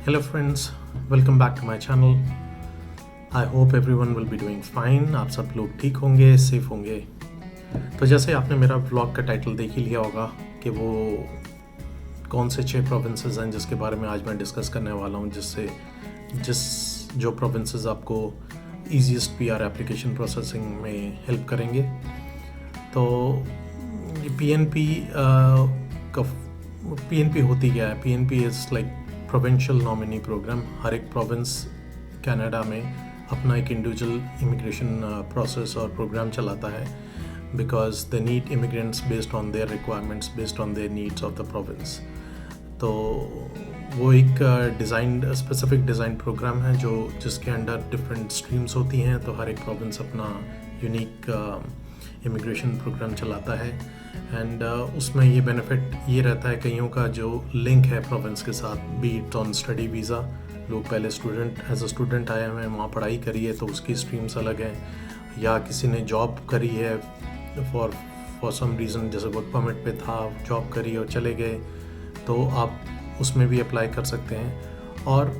Hello friends, welcome back to my channel. I hope everyone will be doing fine. आप सब लोग ठीक होंगे, सेफ होंगे। तो जैसे आपने मेरा व्लॉग का टाइटल देख ही लिया होगा कि वो कौन से 6 प्रोविंसेस हैं जिसके बारे में आज मैं डिस्कस करने वाला हूँ, जो प्रोविंसेस आपको ईजीएस्ट पीआर एप्लीकेशन प्रोसेसिंग में हेल्प करेंगे। तो पीएनपी होती क्या है? PNP is like provincial nominee programme. हर एक प्रोविंस कनाडा में अपना एक इंडिविजुअल इमिग्रेशन प्रोसेस और प्रोग्राम चलाता है because they need immigrants based on their requirements, based on their needs of the province. तो वो एक स्पेसिफिक डिज़ाइन प्रोग्राम है जिसके अंडर डिफरेंट स्ट्रीम्स होती हैं। तो हर एक प्रोविंस अपना यूनिक इमिग्रेशन प्रोग्राम चलाता है एंड उसमें ये बेनिफिट ये रहता है कईयों का जो लिंक है प्रोविंस के साथ, B it on study visa. लोग पहले एज अ स्टूडेंट आए हैं, वहाँ पढ़ाई करी है तो उसकी स्ट्रीम्स अलग हैं, या किसी ने जॉब करी है फॉर सम रीज़न, जैसे वर्क परमिट पे था, जॉब करी और चले गए, तो आप उसमें भी अप्लाई कर सकते हैं। और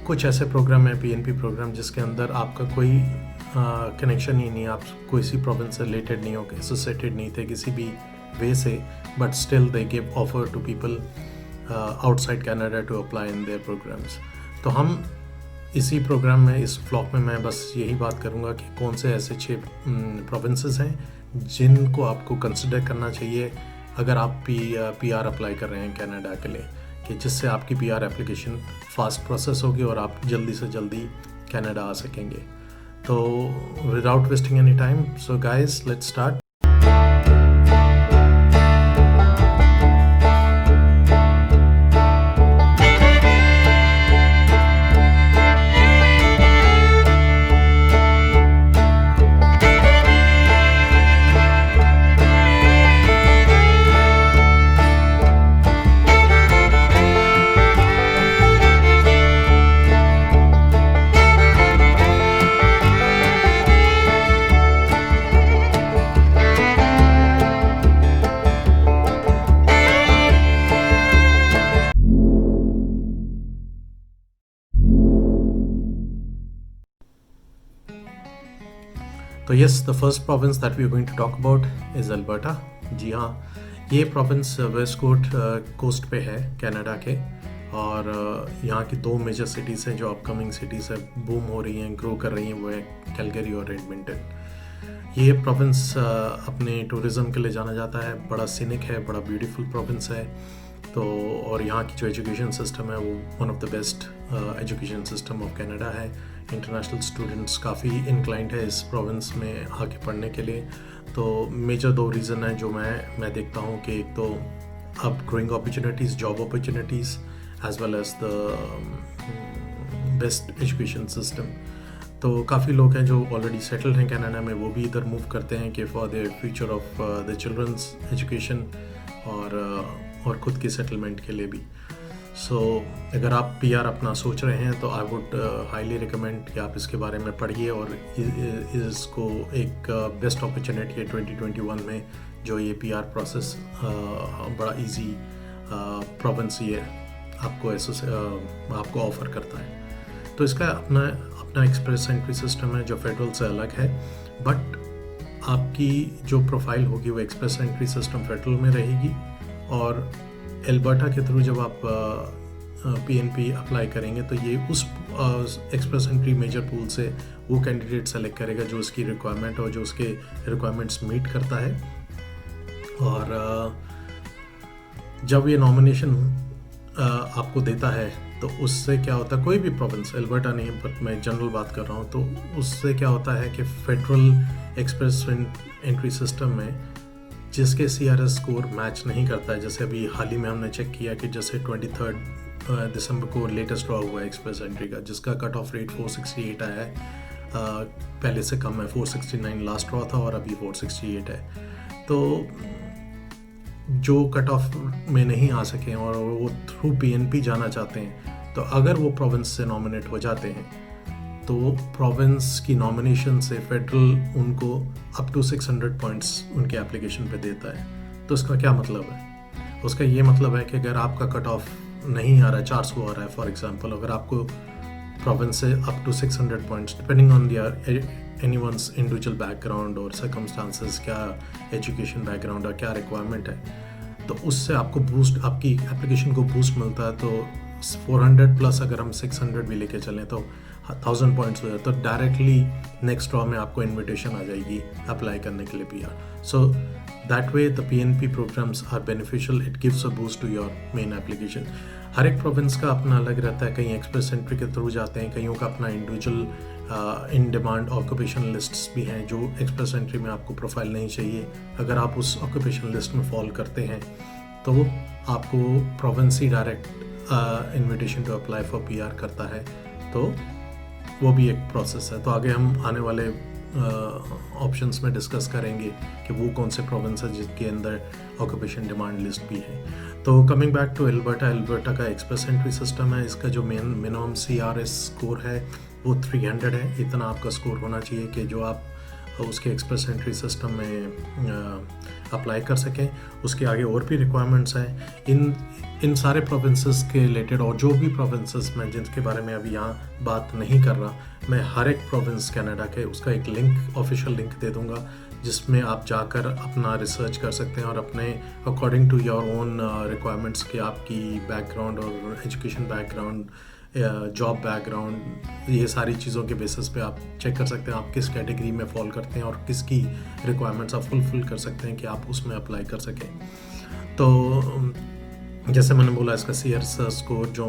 कुछ ऐसे प्रोग्राम हैं पीएनपी प्रोग्राम जिसके अंदर आपका कोई कनेक्शन ही नहीं, आप कोई सी प्रोविंस से रिलेटेड नहीं हो, एसोसिएटेड नहीं थे किसी भी वे से, but still they give offer to people outside Canada to apply in their programs. तो हम इसी प्रोग्राम में, इस व्लॉग में मैं बस यही बात करूँगा कि कौन से ऐसे 6 प्रोविंसेस हैं जिनको आपको कंसिडर करना चाहिए अगर आप पीआर अप्लाई कर रहे हैं कनाडा के लिए, कि जिससे आपकी पीआर एप्लीकेशन फास्ट प्रोसेस होगी और आप जल्दी से जल्दी कनाडा आ सकेंगे। तो without wasting any time, so guys let's start. तो yes, the first province that we are going to talk about is Alberta. जी हाँ, ये प्रोविंस वेस्ट कोस्ट पे है कनाडा के, और यहाँ की 2 मेजर सिटीज़ हैं जो अपकमिंग सिटीज़ है, बूम हो रही हैं, ग्रो कर रही हैं, वो है कैलगरी और एडमिंटन। ये प्रोविंस अपने टूरिज़्म के लिए जाना जाता है, बड़ा सीनिक है, बड़ा ब्यूटीफुल प्रोविंस है। तो और यहाँ की जो एजुकेशन सिस्टम है वो one of the best education system of Canada है। इंटरनेशनल स्टूडेंट्स काफ़ी इंक्लाइंड है इस प्रोविंस में आके पढ़ने के लिए। तो मेजर 2 रीज़न है जो मैं देखता हूँ कि एक तो अब growing opportunities, job opportunities, as well as the best education system. तो काफ़ी लोग हैं जो ऑलरेडी सेटल्ड हैं कनाडा में, वो भी इधर मूव करते हैं कि for the future of the children's education और ख़ुद की सेटलमेंट के लिए भी। सो अगर आप पीआर अपना सोच रहे हैं तो आई वुड हाईली रिकमेंड कि आप इसके बारे में पढ़िए और इसको एक बेस्ट अपॉर्चुनिटी है 2021 में, जो ये पीआर प्रोसेस बड़ा इजी प्रोविंस ये आपको ऑफ़र करता है। तो इसका अपना एक्सप्रेस एंट्री सिस्टम है जो फेडरल से अलग है, बट आपकी जो प्रोफाइल होगी वो एक्सप्रेस एंट्री सिस्टम फेडरल में रहेगी, और एल्बर्टा के थ्रू जब आप पीएनपी अप्लाई करेंगे तो ये उस एक्सप्रेस एंट्री मेजर पूल से वो कैंडिडेट सेलेक्ट करेगा जो उसकी रिक्वायरमेंट और जो उसके रिक्वायरमेंट्स मीट करता है। और जब ये नॉमिनेशन आपको देता है तो उससे क्या होता है, कोई भी प्रोविंस, एल्बर्टा नहीं बट मैं जनरल बात कर रहा हूँ, तो उससे क्या होता है कि फेडरल एक्सप्रेस एंट्री सिस्टम में जिसके CRS स्कोर मैच नहीं करता है, जैसे अभी हाल ही में हमने चेक किया कि जैसे 23 दिसंबर को लेटेस्ट ड्रॉ हुआ है एक्सप्रेस एंट्री का, जिसका कट ऑफ रेट 468 आया है, पहले से कम है, 469 लास्ट ड्रॉ था और अभी 468 है। तो जो कट ऑफ में नहीं आ सके और वो थ्रू पीएनपी जाना चाहते हैं, तो अगर वो प्रोविंस से नॉमिनेट हो जाते हैं तो प्रोविंस की नॉमिनेशन से फेडरल उनको अप टू 600 पॉइंट्स उनके एप्लीकेशन पे देता है। तो इसका क्या मतलब है? उसका ये मतलब है कि अगर आपका कट ऑफ नहीं आ रहा है, 400 आ रहा है फॉर एग्जांपल, अगर आपको प्रोविंस से up to 600 points depending on their anyone's individual background और सर्कमस्टांसेस, क्या एजुकेशन बैकग्राउंड और क्या रिक्वायरमेंट है, तो उससे आपको बूस्ट, आपकी एप्लीकेशन को बूस्ट मिलता है। तो 400 प्लस अगर हम 600 भी लेके चलें तो 1000 पॉइंट्स हो जाए, तो डायरेक्टली नेक्स्ट ड्रॉ में आपको इनविटेशन आ जाएगी अप्लाई करने के लिए PR। So that way the PNP programmes are beneficial, it gives a boost to your main application. हर एक प्रोविंस का अपना अलग रहता है, कहीं एक्सप्रेस एंट्री के थ्रू जाते हैं, कईयों का अपना individual in demand occupation lists भी हैं जो एक्सप्रेस एंट्री में आपको प्रोफाइल नहीं चाहिए। अगर आप उस ऑक्यूपेशन लिस्ट में फॉल करते हैं तो वो आपको प्रोविंस ही direct invitation to apply for PR करता है, तो वो भी एक प्रोसेस है। तो आगे हम आने वाले ऑप्शंस में डिस्कस करेंगे कि वो कौन से प्रोविंस है जिसके अंदर ऑक्यूपेशन डिमांड लिस्ट भी है। तो कमिंग बैक टू एल्बर्टा का एक्सप्रेस एंट्री सिस्टम है। इसका जो मिनिमम CRS स्कोर है वो 300 है। इतना आपका स्कोर होना चाहिए कि जो आप उसके एक्सप्रेस एंट्री सिस्टम में अप्लाई कर सकें। उसके आगे और भी रिक्वायरमेंट्स हैं इन सारे प्रोविंसेस के रिलेटेड, और जो भी प्रोविंसेस मैं जिनके बारे में अभी यहाँ बात नहीं कर रहा, मैं हर एक प्रोविंस कनाडा के उसका एक लिंक, ऑफिशियल लिंक दे दूँगा, जिसमें आप जाकर अपना रिसर्च कर सकते हैं और अपने according to your own requirements कि आपकी बैकग्राउंड और एजुकेशन बैकग्राउंड, जॉब बैकग्राउंड, ये सारी चीज़ों के बेसिस पे आप चेक कर सकते हैं आप किस कैटेगरी में फॉल करते हैं और किसकी रिक्वायरमेंट्स आप फुलफिल कर सकते हैं कि आप उसमें अप्लाई कर सकें। तो जैसे मैंने बोला, इसका CRS स्कोर जो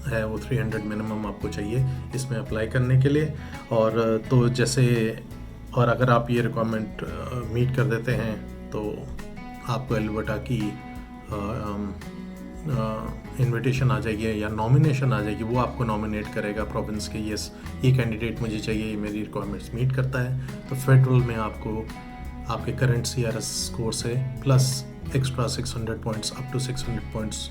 है वो 300 मिनिमम आपको चाहिए इसमें अप्लाई करने के लिए। और तो जैसे, और अगर आप ये रिक्वायरमेंट मीट कर देते हैं तो आपको एल्बर्टा की इनविटेशन आ जाएगी या नॉमिनेशन आ जाएगी। वो आपको नॉमिनेट करेगा प्रोविंस के, यस ये कैंडिडेट मुझे चाहिए, ये मेरी रिक्वायरमेंट्स मीट करता है। तो फेडरल में आपको आपके करंट CRS स्कोर से plus extra 600 points, up to 600 points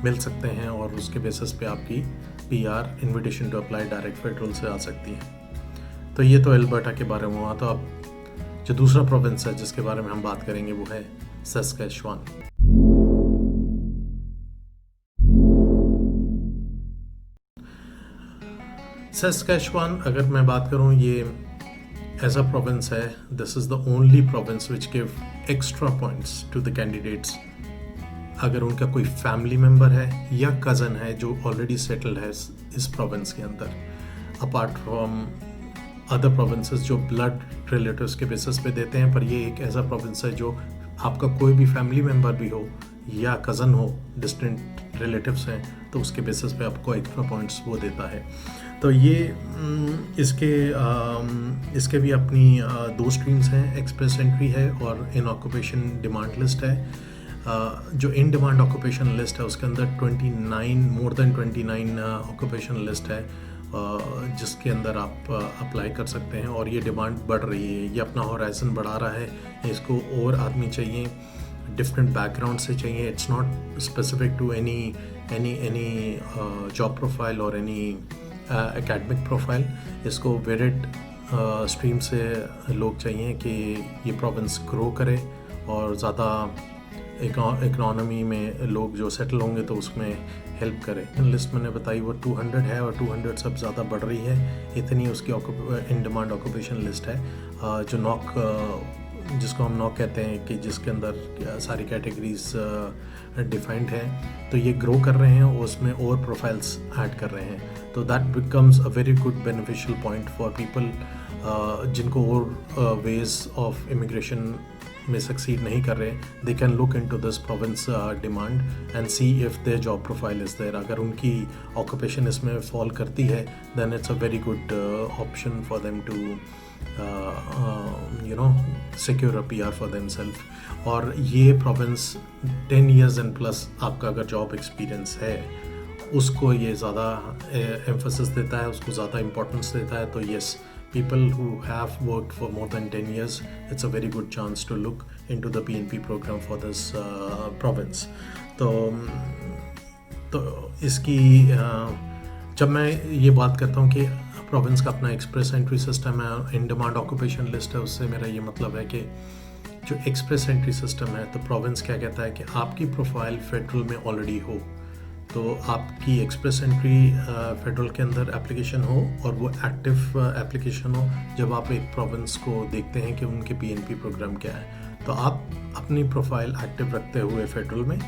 मिल सकते हैं, और उसके बेसिस पे आपकी PR invitation to apply direct federal से आ सकती है। तो ये तो एल्बर्टा के बारे में हुआ। तो अब जो दूसरा प्रोविंस है जिसके बारे में हम बात करेंगे वो है सस्केचुआन। सस्केचुआन अगर मैं बात करूं, ये ऐसा प्रोविंस है, this is the only province which give extra points to the candidates अगर उनका कोई फैमिली मेम्बर है या कज़न है जो ऑलरेडी सेटल्ड है इस प्रोविंस के अंदर, अपार्ट फ्रॉम अदर प्रोविंसेस जो ब्लड रिलेटिव्स के बेसिस पे देते हैं। पर ये एक ऐसा प्रोविंस है जो आपका कोई भी फैमिली मेम्बर भी हो या कज़न हो, डिस्टेंट रिलेटिव्स हैं, तो उसके बेसिस पे आपको एक्स्ट्रा पॉइंट्स वो देता है। तो ये इसके भी अपनी 2 स्ट्रीम्स हैं, एक्सप्रेस एंट्री है और इन ऑक्यूपेशन डिमांड लिस्ट है। जो इन डिमांड ऑक्यूपेशन लिस्ट है उसके अंदर 29 मोर देन 29 ऑक्यूपेशन लिस्ट है जिसके अंदर आप अप्लाई कर सकते हैं, और ये डिमांड बढ़ रही है, ये अपना होराइजन बढ़ा रहा है। इसको और आदमी चाहिए, डिफरेंट बैकग्राउंड से चाहिए। It's not specific to any job profile और एनी एकेडमिक प्रोफाइल। इसको वेरिड स्ट्रीम से लोग चाहिए कि ये प्रोविंस ग्रो करे और ज़्यादा इकोनॉमी में लोग जो सेटल होंगे तो उसमें हेल्प करे। लिस्ट मैंने बताई वो 200 है और 200 सब ज़्यादा बढ़ रही है, इतनी उसकी इन डिमांड ऑक्यूपेशन लिस्ट है। जो नॉक, जिसको हम नॉक कहते हैं कि जिसके अंदर सारी कैटेगरीज डिफाइंड है, तो ये ग्रो कर रहे हैं और उसमें और प्रोफाइल्स ऐड कर रहे हैं। तो that becomes a very good beneficial point for people जिनको और वेज ऑफ इमिग्रेशन में सक्सीड नहीं कर रहे। They can look into this province demand and see if their job profile is there. अगर उनकी ऑक्यूपेशन इसमें फॉल करती है then it's a very good option for them to secure a PR for themselves. और ये province 10 years and plus आपका अगर job experience है उसको ये ज़्यादा एम्फोसिस देता है, उसको ज़्यादा इम्पोर्टेंस देता है। तो yes, people who have worked for more than 10 years, it's a very good chance to look into the PNP program for this province. तो इसकी जब मैं ये बात करता हूँ कि प्रोविंस का अपना एक्सप्रेस एंट्री सिस्टम है, इन डिमांड ऑक्यूपेशन लिस्ट है, उससे मेरा ये मतलब है कि जो एक्सप्रेस एंट्री सिस्टम है, तो प्रोविंस क्या कहता है कि आपकी प्रोफाइल फेडरल में ऑलरेडी हो तो आपकी एक्सप्रेस एंट्री फेडरल के अंदर एप्लीकेशन हो और वो एक्टिव एप्लीकेशन हो जब आप एक प्रोविंस को देखते हैं कि उनके पीएनपी प्रोग्राम क्या है, तो आप अपनी प्रोफाइल एक्टिव रखते हुए फेडरल में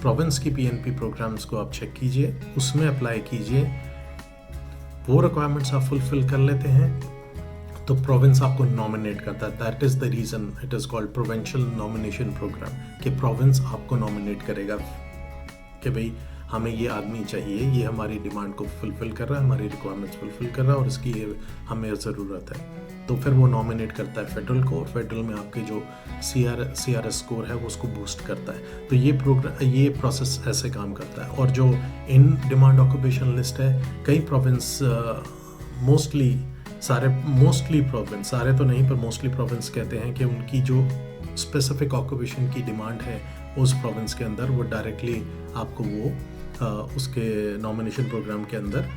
प्रोविंस की पीएनपी प्रोग्राम्स को आप चेक कीजिए, उसमें अप्लाई कीजिए, वो रिक्वायरमेंट्स आप फुलफिल कर लेते हैं तो प्रोविंस आपको नॉमिनेट करता है। That is the reason it is called provincial nomination program, कि प्रोविंस आपको नॉमिनेट करेगा कि भाई हमें ये आदमी चाहिए, ये हमारी डिमांड को फुलफिल कर रहा है, हमारी रिक्वायरमेंट्स फुलफिल कर रहा है और इसकी हमें ज़रूरत है। तो फिर वो नॉमिनेट करता है फेडरल को, और फेडरल में आपके जो CRS स्कोर है वो उसको बूस्ट करता है। तो ये प्रोसेस ऐसे काम करता है। और जो इन डिमांड ऑक्यूपेशन लिस्ट है, कई प्रोविंस मोस्टली प्रोविंस, सारे तो नहीं पर मोस्टली प्रोविंस कहते हैं कि उनकी जो स्पेसिफिक ऑक्यूपेशन की डिमांड है उस प्रोविंस के अंदर, वो डायरेक्टली आपको वो उसके नॉमिनेशन प्रोग्राम के अंदर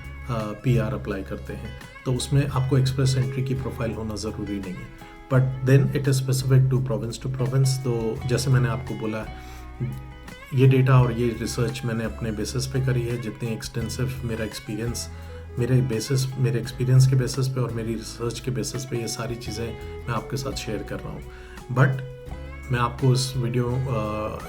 PR अप्लाई करते हैं। तो उसमें आपको एक्सप्रेस एंट्री की प्रोफाइल होना ज़रूरी नहीं है, but then it is specific to province. तो जैसे मैंने आपको बोला, ये डेटा और ये रिसर्च मैंने अपने बेसिस पे करी है। जितनी एक्सटेंसिव मेरा एक्सपीरियंस, मेरे एक्सपीरियंस के बेसिस पे और मेरी रिसर्च के बेसिस पे ये सारी चीज़ें मैं आपके साथ शेयर कर रहा हूँ। बट मैं आपको इस वीडियो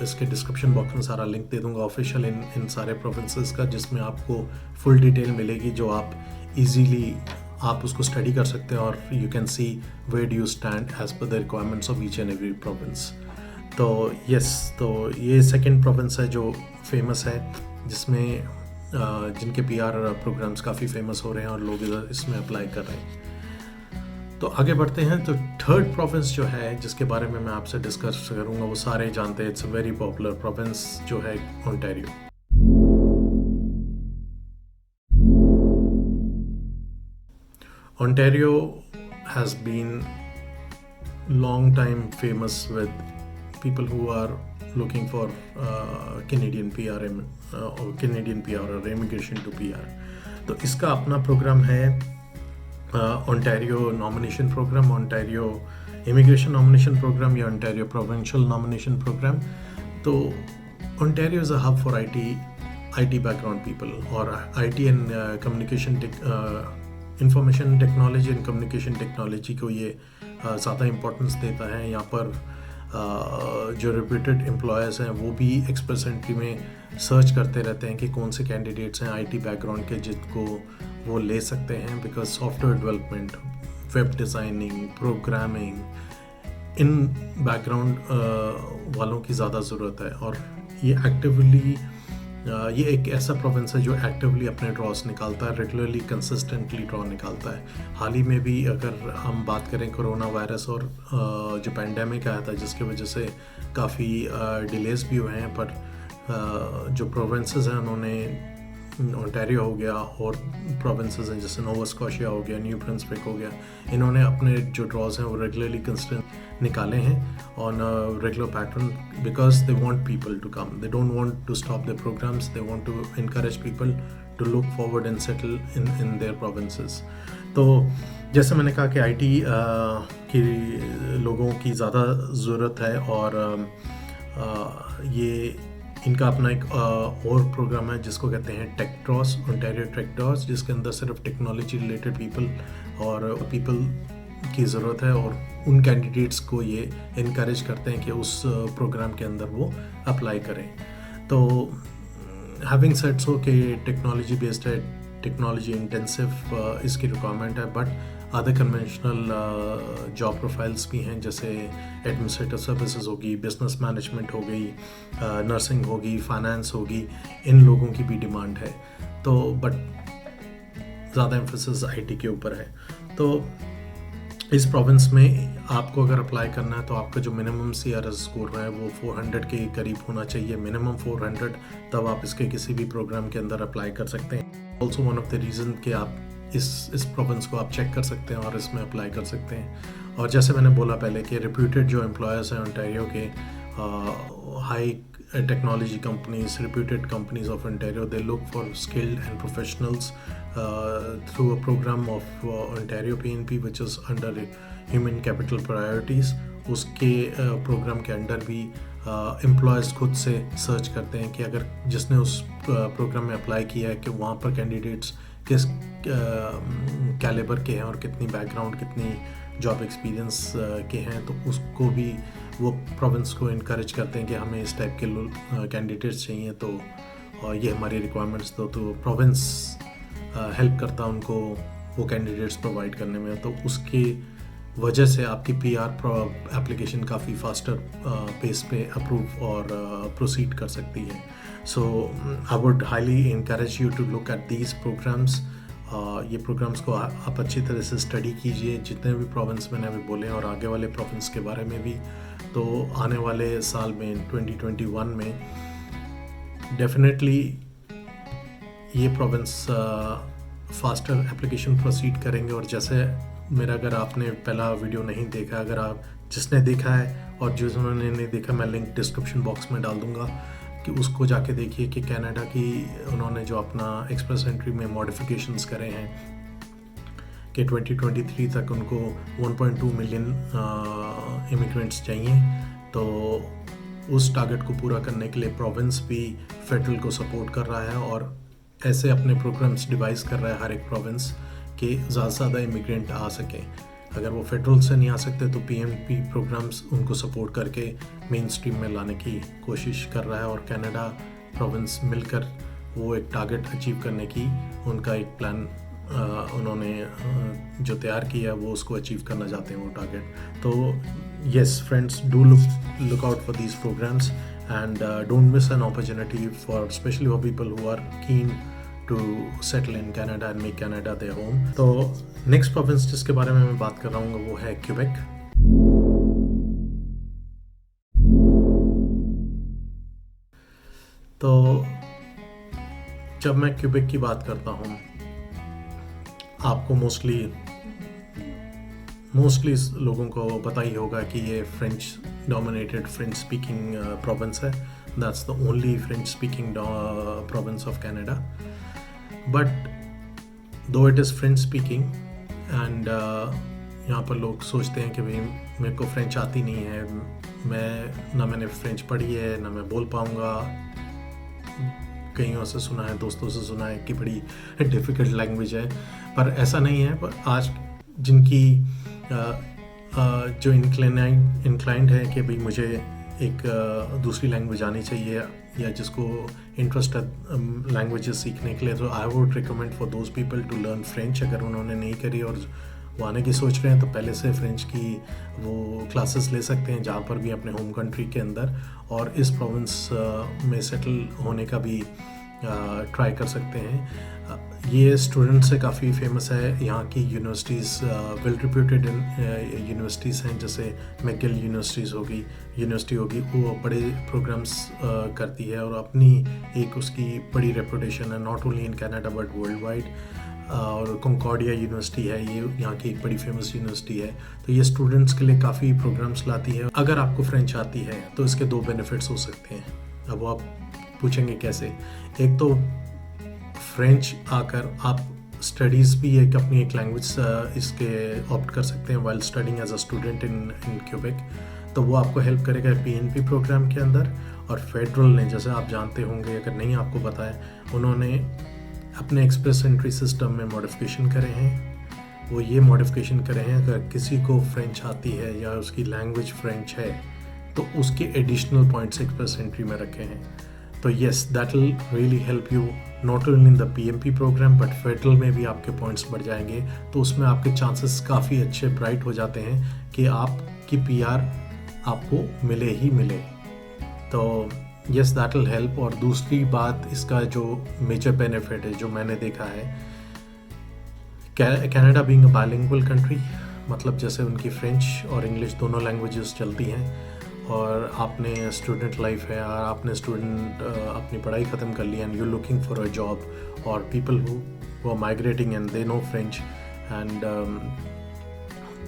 इसके डिस्क्रिप्शन बॉक्स में सारा लिंक दे दूंगा ऑफिशियल इन सारे प्रोविंसेस का, जिसमें आपको फुल डिटेल मिलेगी, जो आप इजीली आप उसको स्टडी कर सकते हैं और you can see where do you stand as per the requirements of each and every province. तो तो ये सेकंड प्रोविंस है जो फेमस है, जिसमें जिनके PR प्रोग्राम्स काफ़ी फेमस हो रहे हैं और लोग इधर इसमें अप्लाई कर रहे हैं। तो आगे बढ़ते हैं। तो थर्ड प्रोविंस जो है जिसके बारे में मैं आपसे डिस्कस करूंगा, वो सारे जानते हैं, it's a very popular province, जो है Ontario. Ontario has been long time famous with people who are looking for Canadian PR or immigration to PR। तो इसका अपना प्रोग्राम है Ontario nomination program, Ontario immigration nomination program या Ontario provincial nomination program. तो Ontario is a hub for IT background people, और IT and communication information technology and communication technology को ये ज़्यादा इम्पोर्टेंस देता है। यहाँ पर जो रिप्यूटेड एम्प्लॉयर्स हैं वो भी एक्सप्रेस एंट्री में सर्च करते रहते हैं कि कौन से कैंडिडेट्स हैं IT बैकग्राउंड के जिनको वो ले सकते हैं, because software development, web designing, programming, in background वालों की ज़्यादा ज़रूरत है। और ये एक ऐसा प्रोविंस है जो एक्टिवली अपने ड्रॉस निकालता है, रेगुलरली कंसिस्टेंटली ड्रॉ निकालता है। हाल ही में भी अगर हम बात करें कोरोना वायरस और जो पैंडेमिक आया था जिसकी वजह से काफ़ी डिलेज भी हुए हैं, पर जो प्रोविंसेस हैं उन्होंने, ओंटारियो हो गया और प्रोविंसेस हैं जैसे नोवा स्कॉशिया हो गया, न्यू ब्रंसविक हो गया, इन्होंने अपने जो ड्रॉज हैं वो रेगुलरली कंसिस्टेंट निकाले हैं on a regular pattern, because they want people to come, they don't want to stop the programs, they want to encourage people to look forward and settle in their provinces. तो जैसे मैंने कहा कि IT की लोगों की ज़्यादा ज़रूरत है, और ये इनका अपना एक और प्रोग्राम है जिसको कहते हैं टेक्ट्रॉस, ओंटारियो टेक्ट्रॉस, जिसके अंदर सिर्फ टेक्नोलॉजी रिलेटेड पीपल की ज़रूरत है, और उन कैंडिडेट्स को ये इनकरेज करते हैं कि उस प्रोग्राम के अंदर वो अप्लाई करें। तो हैविंग सेड सो कि टेक्नोलॉजी बेस्ड है, टेक्नोलॉजी इंटेंसिव इसकी रिक्वायरमेंट है, but other conventional job profiles भी हैं, जैसे एडमिनिस्ट्रेटिव सर्विसेज होगी, बिजनेस मैनेजमेंट हो गई, नर्सिंग होगी, फाइनेंस होगी, इन लोगों की भी डिमांड है। तो बट ज़्यादा एम्फेसिस IT के ऊपर है। तो इस प्रोविंस में आपको अगर अप्लाई करना है तो आपका जो मिनिमम CRS स्कोर है वो 400 के करीब होना चाहिए, मिनिमम 400, तब आप इसके किसी भी प्रोग्राम के अंदर अप्लाई कर सकते हैं। Also one of the reason कि आप इस प्रोविंस को आप चेक कर सकते हैं और इसमें अप्लाई कर सकते हैं। और जैसे मैंने बोला पहले कि रिप्यूटेड जो एम्प्लॉयर्स हैं ओंटारियो के, high technology companies, reputed companies of Ontario, they look for skilled and professionals through a program of Ontario PNP which is under human capital priorities. उसके प्रोग्राम के अंडर भी एम्प्लॉयज़ खुद से search करते हैं कि अगर जिसने उस प्रोग्राम में अप्लाई किया है कि वहाँ पर कैंडिडेट्स किस कैलिबर के हैं और कितनी बैकग्राउंड, कितनी जॉब एक्सपीरियंस के हैं, तो उसको भी वो प्रोविंस को इनकरेज करते हैं कि हमें इस टाइप के कैंडिडेट्स चाहिए, तो ये हमारी रिक्वायरमेंट्स तो प्रोविंस हेल्प करता है उनको वो कैंडिडेट्स प्रोवाइड करने में। तो उसकी वजह से आपकी PR एप्लीकेशन काफ़ी फास्टर पेस पे अप्रूव और प्रोसीड कर सकती है। So I would highly encourage you to look at these programmes. ये प्रोग्राम्स को आप अच्छी तरह से स्टडी कीजिए, जितने भी प्रोविंस मैंने अभी बोले और आगे वाले प्रोविंस के बारे में भी। तो आने वाले साल में 2021 में डेफिनेटली ये प्रोविंस फास्टर एप्लीकेशन प्रोसीड करेंगे। और जैसे मेरा, अगर आपने पहला वीडियो नहीं देखा, अगर आप जिसने देखा है और जिन्होंने नहीं देखा, मैं लिंक डिस्क्रिप्शन बॉक्स में डाल दूंगा कि उसको जाके देखिए कि कनाडा की उन्होंने जो अपना एक्सप्रेस एंट्री में मॉडिफिकेशंस करे हैं कि 2023 तक उनको 1.2 मिलियन इमिग्रेंट्स चाहिए। तो उस टारगेट को पूरा करने के लिए प्रोविंस भी फेडरल को सपोर्ट कर रहा है और ऐसे अपने प्रोग्राम्स डिवाइस कर रहा है हर एक प्रोविंस कि ज़्यादा से ज़्यादा इमिग्रेंट आ सकें। अगर वो फेडरल से नहीं आ सकते तो PNP प्रोग्राम्स उनको सपोर्ट करके मेन स्ट्रीम में लाने की कोशिश कर रहा है। और कनाडा प्रोविंस मिलकर वो एक टारगेट अचीव करने की उनका एक प्लान उन्होंने जो तैयार किया है वो उसको अचीव करना चाहते हैं वो टारगेट। तो yes friends, do look out for these programs and don't miss an opportunity for specially for people who are keen to settle in Canada and make Canada their home। तो next province जिसके बारे में मैं बात कर रहा हूँ वो है क्यूबेक। तो जब मैं क्यूबेक की बात करता हूँ, आपको मोस्टली लोगों को पता ही होगा कि ये French dominated, French speaking province है। That's the only French speaking province of Canada. But though it is French speaking and यहाँ पर लोग सोचते हैं कि भाई मेरे को फ्रेंच आती नहीं है, मैंने फ्रेंच पढ़ी है ना मैं बोल पाऊँगा। कईयों से सुना है, दोस्तों से सुना है कि बड़ी डिफ़िकल्ट लैंग्वेज है, पर ऐसा नहीं है। पर आज जिनकी जो इंक्लाइंड है कि भाई मुझे एक दूसरी लैंग्वेज आनी चाहिए या जिसको इंटरेस्ट है लैंग्वेजेस सीखने के लिए, तो I would recommend for those people to learn French. अगर उन्होंने नहीं करी और वो आने की सोच रहे हैं तो पहले से फ्रेंच की वो क्लासेस ले सकते हैं जहाँ पर भी अपने होम कंट्री के अंदर, और इस प्रोविंस में सेटल होने का भी ट्राई कर सकते हैं। ये स्टूडेंट से काफ़ी फेमस है। यहाँ की यूनिवर्सिटीज़ वेल रिप्यूटेड यूनिवर्सिटीज़ हैं, जैसे मैगिल यूनिवर्सिटी होगी, वो बड़े प्रोग्राम्स करती है और अपनी एक उसकी बड़ी रेपुटेशन है, not only in Canada but world wide. और कंकॉर्डिया यूनिवर्सिटी है, ये यहाँ की एक बड़ी फेमस यूनिवर्सिटी है। तो ये स्टूडेंट्स के लिए काफ़ी प्रोग्राम्स लाती है। अगर आपको फ्रेंच आती है तो इसके दो बेनिफिट्स हो सकते हैं। अब आप पूछेंगे कैसे। एक तो फ्रेंच आकर आप स्टडीज़ भी अपनी एक लैंग्वेज इसके ऑप्ट कर सकते हैं while studying as a student in Quebec. तो वो आपको हेल्प करेगा PNP प्रोग्राम के अंदर। और फेडरल ने, जैसे आप जानते होंगे, अगर नहीं आपको पता है, उन्होंने अपने एक्सप्रेस एंट्री सिस्टम में मॉडिफिकेशन करे हैं। वो ये मॉडिफिकेशन करे हैं अगर किसी को फ्रेंच आती है या उसकी लैंग्वेज फ्रेंच है तो उसके एडिशनल पॉइंट्स एक्सप्रेस एंट्री में रखे हैं। तो yes, that will really help you not only in the PNP program but federal में भी आपके पॉइंट्स बढ़ जाएंगे। तो उसमें आपके चांसेस काफ़ी अच्छे ब्राइट हो जाते हैं कि आपकी PR आपको मिले ही मिले। तो येस, दैट विल हेल्प। और दूसरी बात, इसका जो मेजर बेनिफिट है जो मैंने देखा है, Canada being a bilingual country, मतलब जैसे उनकी फ्रेंच और इंग्लिश दोनों लैंग्वेजेस चलती हैं, और आपने स्टूडेंट लाइफ है और आपने अपनी पढ़ाई ख़त्म कर ली and you looking for a job, और people who are migrating and they know French and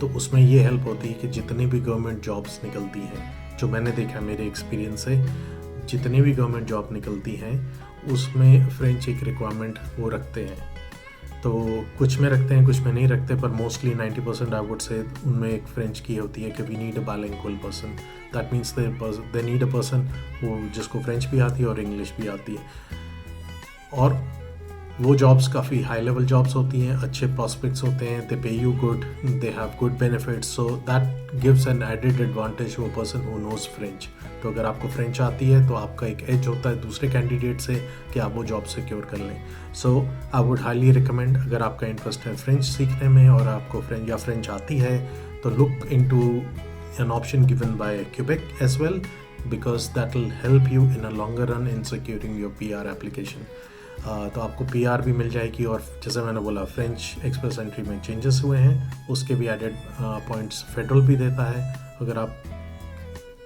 तो उसमें ये हेल्प होती है कि जितनी भी गवर्नमेंट जॉब्स निकलती हैं, जो मैंने देखा मेरे एक्सपीरियंस से, जितनी भी गवर्नमेंट जॉब निकलती हैं उसमें फ्रेंच एक रिक्वायरमेंट वो रखते हैं। तो कुछ में रखते हैं, कुछ में नहीं रखते, पर मोस्टली 90% आई वुड से उनमें एक फ्रेंच की होती है कि we need a bilingual person. That means they need a person वो जिसको फ्रेंच भी आती है और इंग्लिश भी आती है। और वो जॉब्स काफ़ी हाई लेवल जॉब्स होती हैं, अच्छे प्रॉस्पेक्ट्स होते हैं, they pay you good, they have good benefits, so that gives an added advantage वो पर्सन हु नोज फ्रेंच। तो अगर आपको फ्रेंच आती है तो आपका एक एज होता है दूसरे कैंडिडेट से कि आप वो जॉब सिक्योर कर लें। सो आई वुड हाईली रिकमेंड, अगर आपका इंटरेस्ट है फ्रेंच सीखने में और आपको फ्रेंच आती है, तो look into an option given by Quebec as well, because that will help you in a longer run in securing your PR application. तो आपको PR भी मिल जाएगी, और जैसे मैंने बोला फ्रेंच एक्सप्रेस एंट्री में चेंजेस हुए हैं, उसके भी एडेड पॉइंट्स फेडरल भी देता है। अगर आप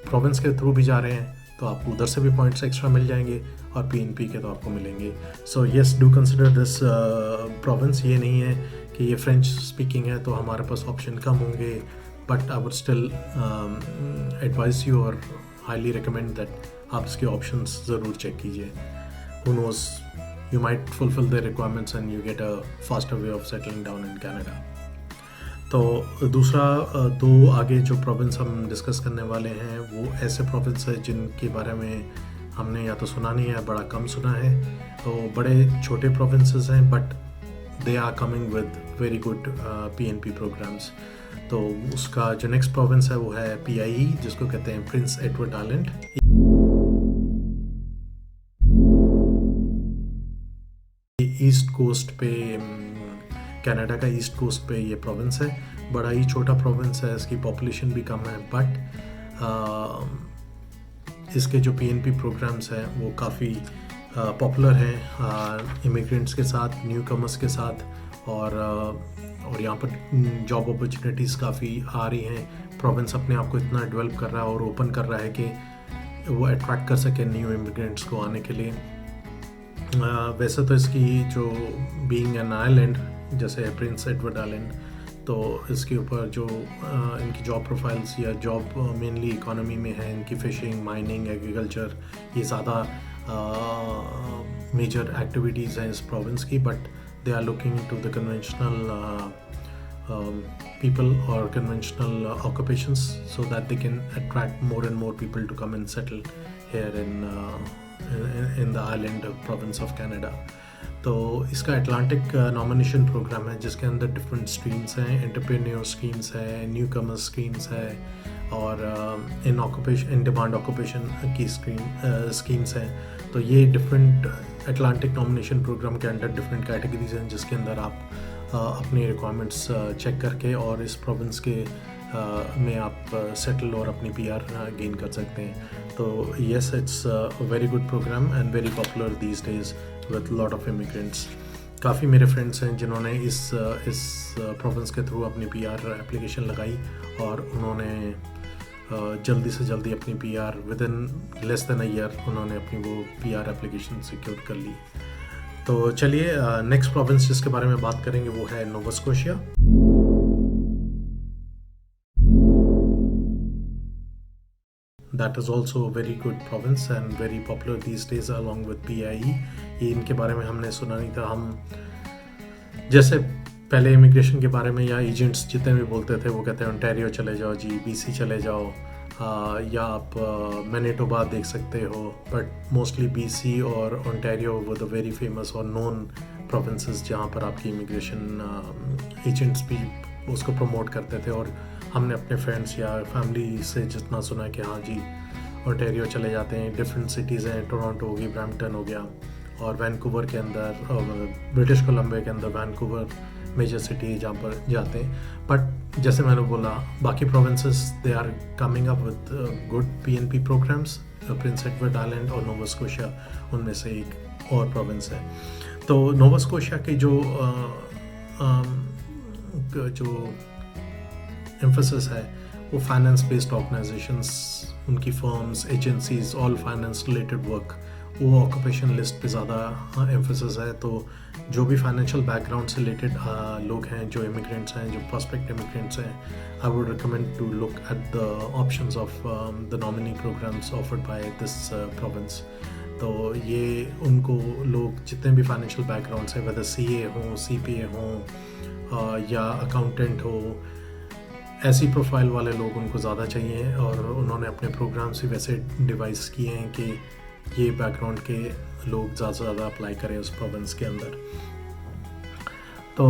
प्रोविंस के थ्रू भी जा रहे हैं तो आपको उधर से भी पॉइंट्स एक्स्ट्रा मिल जाएंगे, और PNP के तो आपको मिलेंगे। So yes, do consider this province. ये नहीं है कि ये फ्रेंच स्पीकिंग है तो हमारे पास ऑप्शन कम होंगे, but I would still advice you और हाईली रिकमेंड दैट आप इसके ऑप्शंस ज़रूर चेक कीजिए। Who knows, you might fulfill their requirements and you get a faster way of settling down in Canada. तो दूसरा दो आगे जो प्रोविंस हम डिस्कस करने वाले हैं वो ऐसे प्रोविंस है जिनके बारे में हमने या तो सुना नहीं है, बड़ा कम सुना है। तो बड़े छोटे प्रोविंसेस हैं, but they are coming with very good PNP programs. तो उसका जो नेक्स्ट प्रोविंस है वो है PIE, जिसको कहते हैं Prince Edward Island. East coast पे, कनाडा का ईस्ट कोस्ट पे ये प्रोविंस है। बड़ा ही छोटा प्रोविंस है, इसकी पॉपुलेशन भी कम है, बट इसके जो PNP प्रोग्राम्स हैं वो काफ़ी पॉपुलर हैं इमिग्रेंट्स के साथ, न्यू कमर्स के साथ, और यहाँ पर जॉब अपॉर्चुनिटीज़ काफ़ी आ रही हैं। प्रोविंस अपने आप को इतना डेवलप कर रहा है और ओपन कर रहा है कि वो अट्रैक्ट कर सके न्यू इमिग्रेंट्स को आने के लिए। वैसे तो इसकी जो बीइंग एन आइलैंड, जैसे प्रिंस एडवर्ड आइलैंड, तो इसके ऊपर जो इनकी जॉब प्रोफाइल्स या जॉब मेनली इकोनॉमी में है, इनकी फिशिंग, माइनिंग, एग्रीकल्चर, ये ज़्यादा मेजर एक्टिविटीज़ हैं इस प्रोविंस की। But they are looking to the conventional people or conventional occupations so that they can attract more and more people to come and settle here in the island province of Canada. तो इसका Atlantic nomination programme है जिसके अंदर different streams हैं, entrepreneur schemes है, new commerce schemes है, और in demand occupation की स्कीम्स हैं। तो ये डिफरेंट एटलांटिक नॉमिनेशन प्रोग्राम के अंडर डिफरेंट कैटेगरीज हैं जिसके अंदर आप अपनी रिक्वायरमेंट्स चेक करके और इस प्रोविंस के में आप सेटल और अपनी PR गेन कर सकते हैं। तो yes, it's a very good program and very popular these days with lot of immigrants. काफ़ी मेरे फ्रेंड्स हैं जिन्होंने इस प्रोविंस के थ्रू अपनी PR एप्लीकेशन लगाई और उन्होंने जल्दी से जल्दी अपनी PR with in less than a year उन्होंने अपनी वो PR एप्लीकेशन सिक्योर कर ली। तो चलिए नेक्स्ट प्रोविंस जिसके बारे में बात करेंगे वो है Nova Scotia. That is also a very good province and very popular these days along with PIE। ये इनके बारे में हमने सुना नहीं था। हम जैसे पहले इमिग्रेशन के बारे में या एजेंट्स जितने भी बोलते थे वो कहते हैं ओंटारियो चले जाओ जी, BC चले जाओ, या आप मैनिटोबा देख सकते हो, बट मोस्टली BC और ओंटारियो वो द वेरी फेमस और नोन प्रोविंसेस जहाँ पर आपकी इमिग्रेशन एजेंट्स भी उसको प्रमोट करते थे। और हमने अपने फ्रेंड्स या फैमिली से जितना सुना कि हाँ जी ओंटारियो चले जाते हैं। डिफरेंट सिटीज़ हैं, टोरंटो हो गई, ब्रैम्पटन हो गया, और वैंकूवर के अंदर, ब्रिटिश कोलंबिया के अंदर वैंकूवर मेजर सिटी है जहाँ पर जाते हैं। बट जैसे मैंने बोला बाकी provinces they are coming up with good PNP programs. Prince Edward Island और नोवा स्कोशिया उनमें से एक और प्रोविंस है। तो नोवा स्कोशिया की जो एम्फेसिस है वो फाइनेंस बेस्ड ऑर्गेनाइजेशंस, उनकी firms, agencies, all finance related work, वो ऑक्यूपेशन लिस्ट पे ज़्यादा एम्फेसिस है। तो जो भी फाइनेंशियल बैकग्राउंड से रिलेटेड लोग हैं, जो इमिग्रेंट्स हैं, जो प्रॉस्पेक्ट इमिग्रेंट्स हैं, I would recommend to look at the options of the nominee programs offered by this province. तो ये उनको लोग जितने भी फाइनेंशियल बैकग्राउंड्स हैं, वेदर CA हों, CPA हों या अकाउंटेंट हो, ऐसी प्रोफाइल वाले लोग उनको ज़्यादा चाहिए। और उन्होंने अपने प्रोग्राम्स ही वैसे डिवाइस किए हैं कि ये बैकग्राउंड के लोग ज़्यादा से ज़्यादा अप्लाई करें उस प्रोविंस के अंदर। तो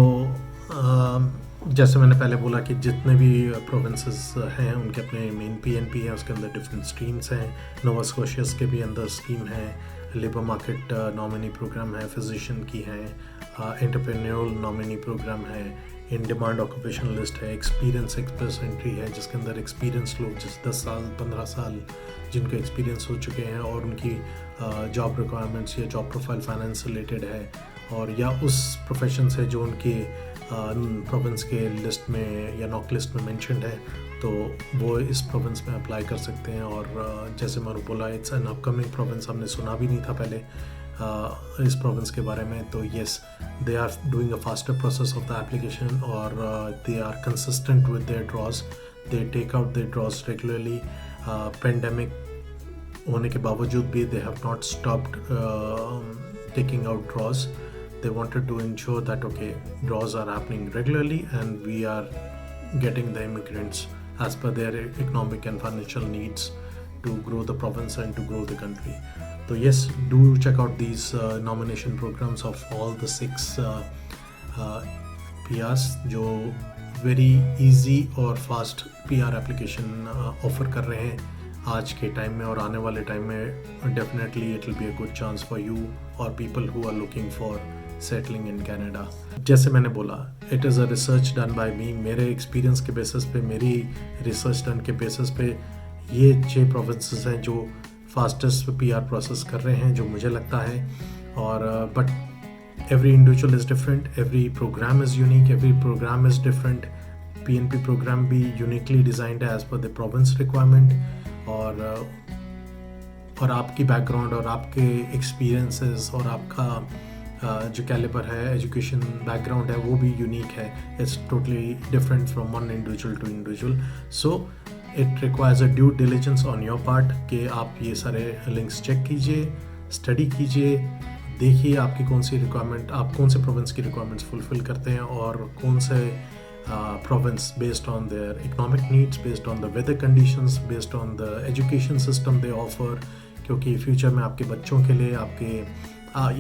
जैसे मैंने पहले बोला कि जितने भी प्रोविंसेस हैं उनके अपने मेन PNP हैं, उसके अंदर डिफरेंट स्ट्रीम्स हैं। नोवा स्कॉशियस के भी अंदर स्कीम है, लेबर मार्केट नॉमिनी प्रोग्राम है, फिजिशियन की है, एंटरप्रेन्योरल नॉमिनी प्रोग्राम है, इन डिमांड ऑक्यूपेशनल लिस्ट है, एक्सपीरियंस एक्सप्रेस एंट्री है जिसके अंदर एक्सपीरियंस लोग जिस 10 साल 15 साल जिनके एक्सपीरियंस हो चुके हैं और उनकी जॉब रिक्वायरमेंट्स या जॉब प्रोफाइल फाइनेंस से रिलेटेड है और या उस प्रोफेशन से जो उनके प्रोविंस के लिस्ट में या नॉक लिस्ट में मेंशन्ड है, तो वो इस प्रोविंस में अप्लाई कर सकते हैं। और जैसे मैंने बोला, इट्स एन अपकमिंग प्रोविंस, हमने सुना भी नहीं था पहले इस प्रोविंस के बारे में। तो yes, they are doing a faster process of the application और they are consistent with their draws, they take out their draws regularly. Pandemic होने के बावजूद भी they have not stopped taking out draws. They wanted to ensure that okay, draws are happening regularly and we are getting the immigrants as per their economic and financial needs to grow the province and to grow the country. So yes, do check out these nomination programs of all the 6 PRs जो very easy और fast PR application offer कर रहे हैं आज के time में और आने वाले टाइम में। Definitely it will be a good chance for you और people who are looking for settling in Canada. जैसे मैंने बोला, it is a research done by me, मेरे एक्सपीरियंस के बेसिस पे, मेरी रिसर्च डन के बेसिस पे ये 6 प्रोविंसेस हैं जो फास्टेस्ट PR प्रोसेस कर रहे हैं, जो मुझे लगता है। और but every individual is different, every program is unique, every program is different. PNP program भी यूनिकली डिज़ाइंड है as per the province requirement और आपकी बैकग्राउंड और आपके एक्सपीरियंसेस और आपका जो कैलिबर है, एजुकेशन बैकग्राउंड है, वो भी यूनिक है। It's totally different from one individual to individual. So it requires a due diligence on your part कि आप ये सारे लिंक्स चेक कीजिए, स्टडी कीजिए, देखिए आपकी कौन सी रिक्वायरमेंट, आप कौन से प्रोविंस की रिक्वायरमेंट्स फुलफिल करते हैं और कौन से province based on their economic needs, based on the weather conditions, based on the education system they offer। क्योंकि फ्यूचर में आपके बच्चों के लिए, आपके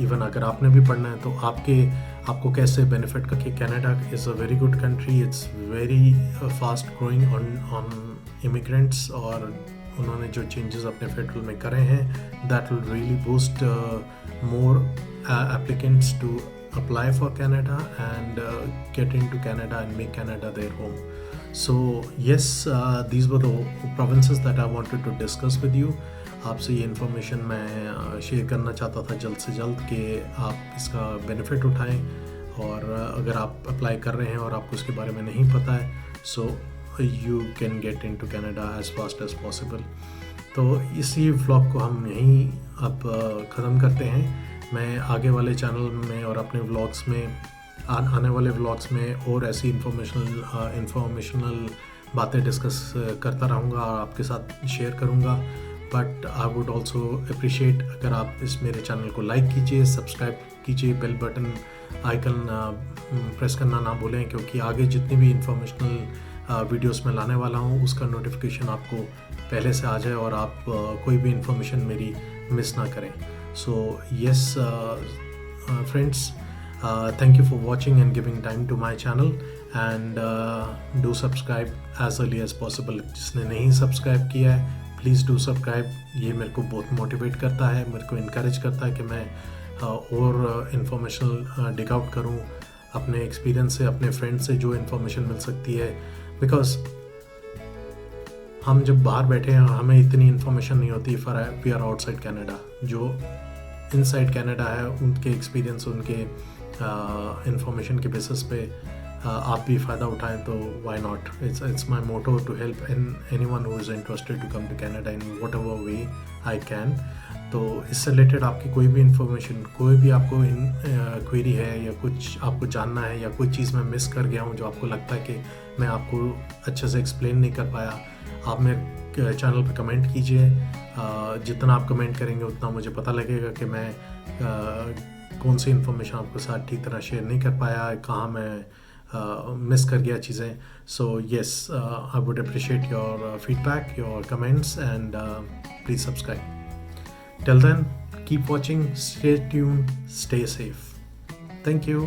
इवन अगर आपने भी पढ़ना है तो आपको कैसे बेनिफिट का कि Canada is a very good country, it's very fast growing on immigrants और उन्होंने जो चेंजेस अपने फेडरल में करे हैं, that will really boost more applicants to apply for Canada and get into Canada and make Canada their home. So yes, these were the provinces that I wanted to discuss with you. आपसे ये information मैं share करना चाहता था जल्द से जल्द कि आप इसका बेनिफिट उठाएं और अगर आप अप्लाई कर रहे हैं और आपको इसके बारे में नहीं पता है, so you can get into Canada as fast as possible. तो इसी व्लॉग को हम यहीं अब ख़त्म करते हैं। मैं आगे वाले चैनल में और अपने व्लॉग्स में आने वाले व्लॉग्स में और ऐसी इंफॉर्मेशनल बातें डिस्कस करता रहूँगा और आपके साथ शेयर करूँगा। But I would also appreciate अगर आप इस मेरे चैनल को लाइक कीजिए, सब्सक्राइब कीजिए, बेल बटन आइकन प्रेस करना ना भूलें, क्योंकि आगे जितनी भी इंफॉर्मेशनल वीडियोस में लाने वाला हूँ उसका नोटिफिकेशन आपको पहले से आ जाए और आप कोई भी इंफॉर्मेशन मेरी मिस ना करें। So yes, friends, thank you for watching and giving time to my channel and do subscribe as early as possible। जिसने नहीं सब्सक्राइब किया है प्लीज़ डू सब्सक्राइब। ये मेरे को बहुत मोटिवेट करता है, मेरे को इनकरेज करता है कि मैं और इंफॉर्मेशनल डिग आउट करूँ अपने एक्सपीरियंस से, अपने फ्रेंड से जो इन्फॉर्मेशन मिल सकती है। बिकॉज हम जब बाहर बैठे हैं हमें इतनी इन्फॉर्मेशन नहीं होती for we are outside Canada. जो इनसाइड कनाडा है उनके एक्सपीरियंस, उनके इंफॉर्मेशन के बेसिस पे आप भी फ़ायदा उठाएं तो why not. It's my motto to help anyone who is interested to come to Canada in whatever way I can. तो इससे रिलेटेड आपकी कोई भी इंफॉर्मेशन, कोई भी आपको क्वेरी है या कुछ आपको जानना है या कोई चीज़ मैं मिस कर गया हूँ जो आपको लगता है कि मैं आपको अच्छे से एक्सप्लेन नहीं कर पाया, आप मेरे चैनल पे कमेंट कीजिए, जितना आप कमेंट करेंगे उतना मुझे पता लगेगा कि मैं कौन सी इन्फॉर्मेशन आपके साथ ठीक तरह शेयर नहीं कर पाया, कहाँ मैं मिस कर गया चीज़ें. So yes, I would appreciate your feedback, your comments, and please subscribe. Till then, keep watching, stay tuned, stay safe. Thank you.